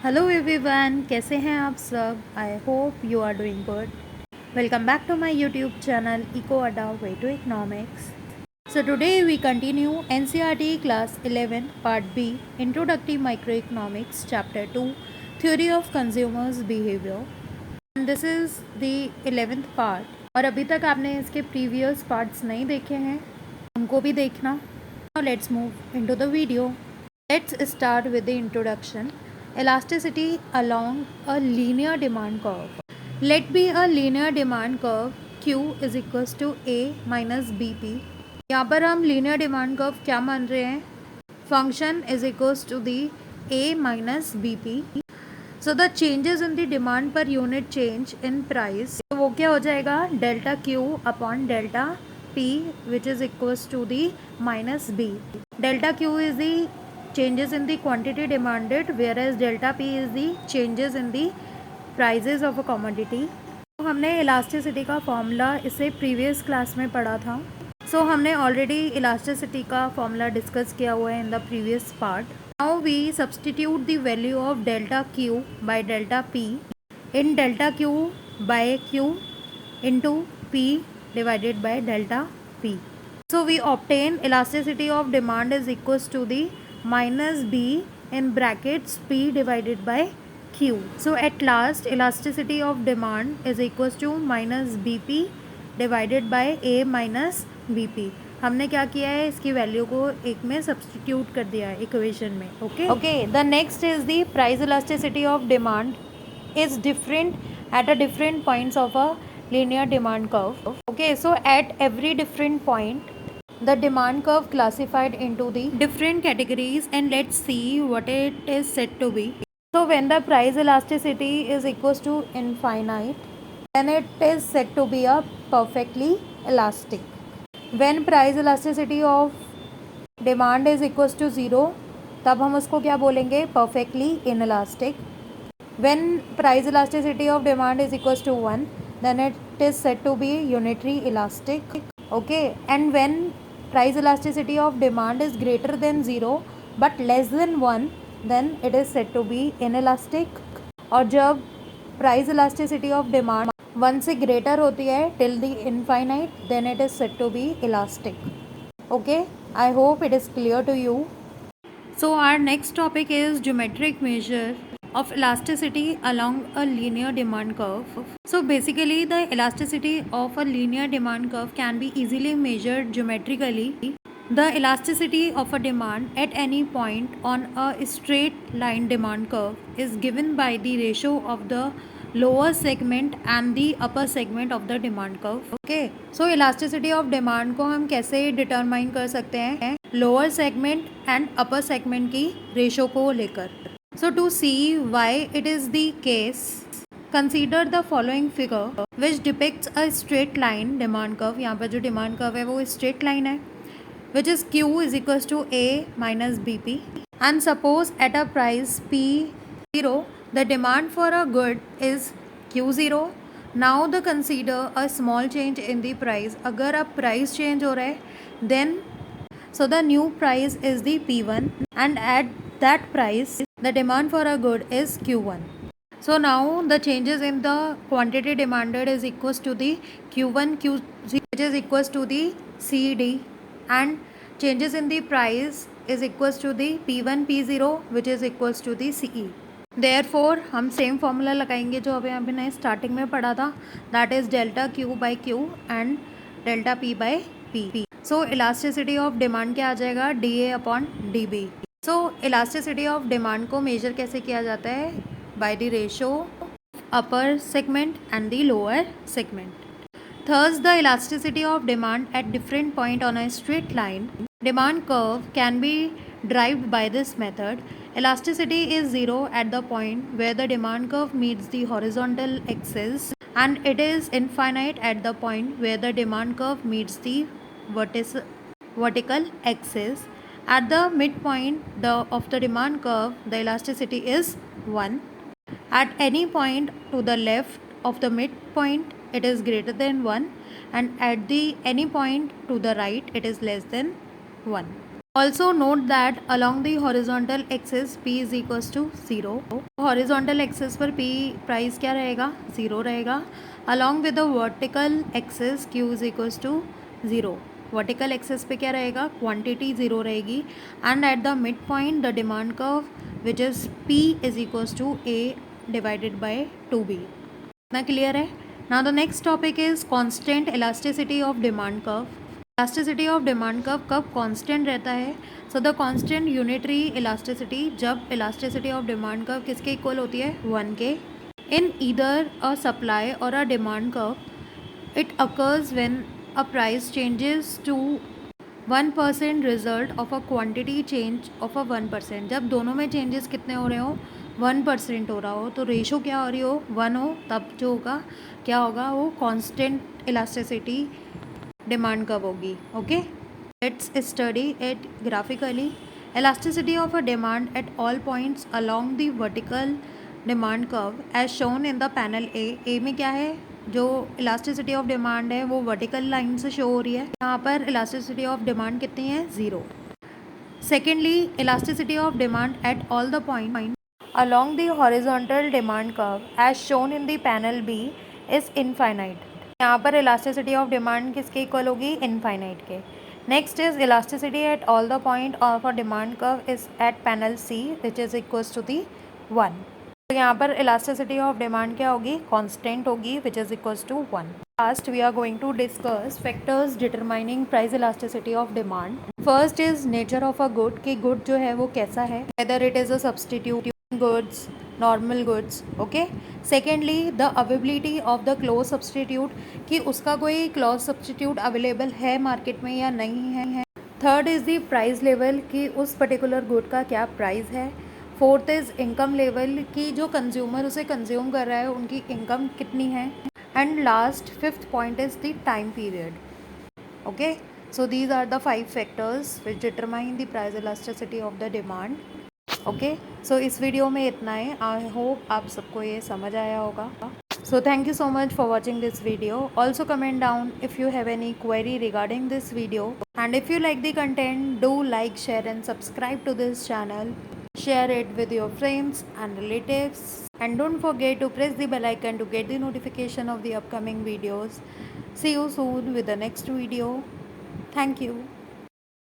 Hello everyone, कैसे हैं आप सब? I hope you are doing good. Welcome back to my YouTube channel Eco Adda way to economics. So today we continue NCERT class 11 part B Introductory Microeconomics chapter 2 Theory of Consumers Behavior, and this is the 11th part. और अभी तक आपने इसके previous parts नहीं देखे हैं, उनको भी देखना. Now let's move into the video. Let's start with the introduction. Elasticity along a linear demand curve. Let be a linear demand curve Q is equals to A minus BP. यहाँ पर हम linear demand curve क्या मान रहे हैं? Function is equals to the A minus BP. So the changes in the demand per unit change in price, तो वो क्या हो जाएगा? Delta Q upon delta P, which is equals to the minus B. Delta Q is the changes in the quantity demanded, whereas delta P is the changes in the prices of a commodity. तो हमने elasticity का formula इससे previous class में पढ़ा था. So हमने already elasticity का formula discuss किया हुआ है in the previous part. Now we substitute the value of delta Q by delta P in delta Q by Q into P divided by delta P. So we obtain elasticity of demand is equals to the minus B in brackets P divided by Q. So at last elasticity of demand is equals to minus BP divided by A minus BP. हमने क्या किया है, इसकी value को एक में substitute कर दिया है इक्वेशन में. Okay, the next is the price elasticity of demand is different at a different points of a linear demand curve. Okay, so at every different point the demand curve classified into the different categories, and let's see what it is said to be. So when the price elasticity is equals to infinite, then it is said to be a perfectly elastic. When price elasticity of demand is equals to 0, तब हम उसको क्या बोलेंगे? perfectly inelastic. When price elasticity of demand is equals to 1, then it is said to be unitary elastic. Okay, and when price elasticity of demand is greater than 0 but less than 1, then it is said to be inelastic. और जब price elasticity of demand 1 से greater होती है till the infinite, then it is said to be elastic. Okay, I hope it is clear to you. So our next topic is geometric measure of elasticity along a linear demand curve. So basically the elasticity of a linear demand curve can be easily measured geometrically. The elasticity of a demand at any point on a straight line demand curve is given by the ratio of the lower segment and the upper segment of the demand curve. Okay, so elasticity of demand को हम कैसे determine कर सकते हैं? Lower segment and upper segment की ratio को लेकर. So to see why it is the case, consider the following figure which depicts a straight line demand curve. यहाँ पर जो demand curve है वो straight line है, which is Q is equals to A minus BP. And suppose at a price P0, the demand for a good is Q0. Now the consider a small change in the price. अगर अब price change हो रहा है, then so the new price is the P1, and at that price the demand for a good is Q1. So now the changes in the quantity demanded is equals to the Q1 Q0, which is equals to the CD, and changes in the price is equals to the P1 P0, which is equals to the CE. Therefore हम same formula लगाएंगे जो अभी हमने starting में पढ़ा था, that is delta Q by Q and delta P by P. So elasticity of demand क्या आ जाएगा? DA upon DB. So elasticity of demand को मेजर कैसे किया जाता है? By the ratio upper segment and the lower segment. Thus, the elasticity of demand at different point on a straight line demand curve can be derived by this method. Elasticity is 0 at the point where the demand curve meets the horizontal axis, and it is infinite at the point where the demand curve meets the vertical axis. At the midpoint of the demand curve, the elasticity is 1. At any point to the left of the midpoint, it is greater than 1, and at the any point to the right, it is less than 1. Also note that along the horizontal axis P is equals to 0. horizontal axis पर P price क्या रहेगा, 0 रहेगा. along with the vertical axis Q is equals to 0. Vertical axis पे क्या रहेगा, quantity 0 रहेगी. And at the mid point the demand curve which is P is equals to A divided by 2B. इतना clear है. Now the next topic is constant elasticity of demand curve. Elasticity of demand curve कब constant रहता है. So the constant unitary elasticity, जब elasticity of demand curve किसके equal होती है, 1 के. इन ईदर अ सप्लाई और a demand curve it occurs when a price changes to 1% result of a quantity change of a 1%. जब दोनों में changes कितने हो रहे हो, 1% हो रहा हो, तो रेशो क्या हो रही हो, 1 हो, तब जो होगा क्या होगा, वो कांस्टेंट इलास्टिसिटी डिमांड कर्व होगी. Okay, let's study it graphically. Elasticity of a demand at all points along the vertical demand curve as shown in the panel A में क्या है, जो इलास्टिसिटी ऑफ डिमांड है वो वर्टिकल लाइन से show हो रही है. यहाँ पर इलास्टिसिटी ऑफ डिमांड कितनी है, 0. Secondly, elasticity of demand at all the point along the horizontal demand curve as shown in the panel B is infinite. यहाँ पर इलास्टिसिटी ऑफ डिमांड किसके इक्वल होगी, इनफाइनाइट के. Next is elasticity at all the point of a demand curve is at panel C which is equals to the 1. तो यहाँ पर elasticity of demand क्या होगी, कांस्टेंट होगी which is equals to 1. Last we are going to discuss factors determining price elasticity of demand. First is nature of a good, कि good जो है वो कैसा है, whether it is a substitute goods, normal goods. okay. secondly, the availability of the close substitute, कि उसका कोई close substitute available है मार्केट में या नहीं है. Third is the price level, कि उस पर्टिकुलर गुड का क्या प्राइस है. फोर्थ इज़ इनकम लेवल, कि जो कंज्यूमर उसे कंज्यूम कर रहा है उनकी इनकम कितनी है. And last fifth point is the time period. Okay, so these are the 5 factors which determine the price elasticity of the demand. Okay, so इस वीडियो में इतना है. आई होप आप सबको ये समझ आया होगा. So thank you so much for watching this video. Also comment down if you have any query regarding this video. And if you like the content, do like, share and subscribe to this channel. Share it with your friends and relatives. And don't forget to press the bell icon to get the notification of the upcoming videos. See you soon with the next video. Thank you.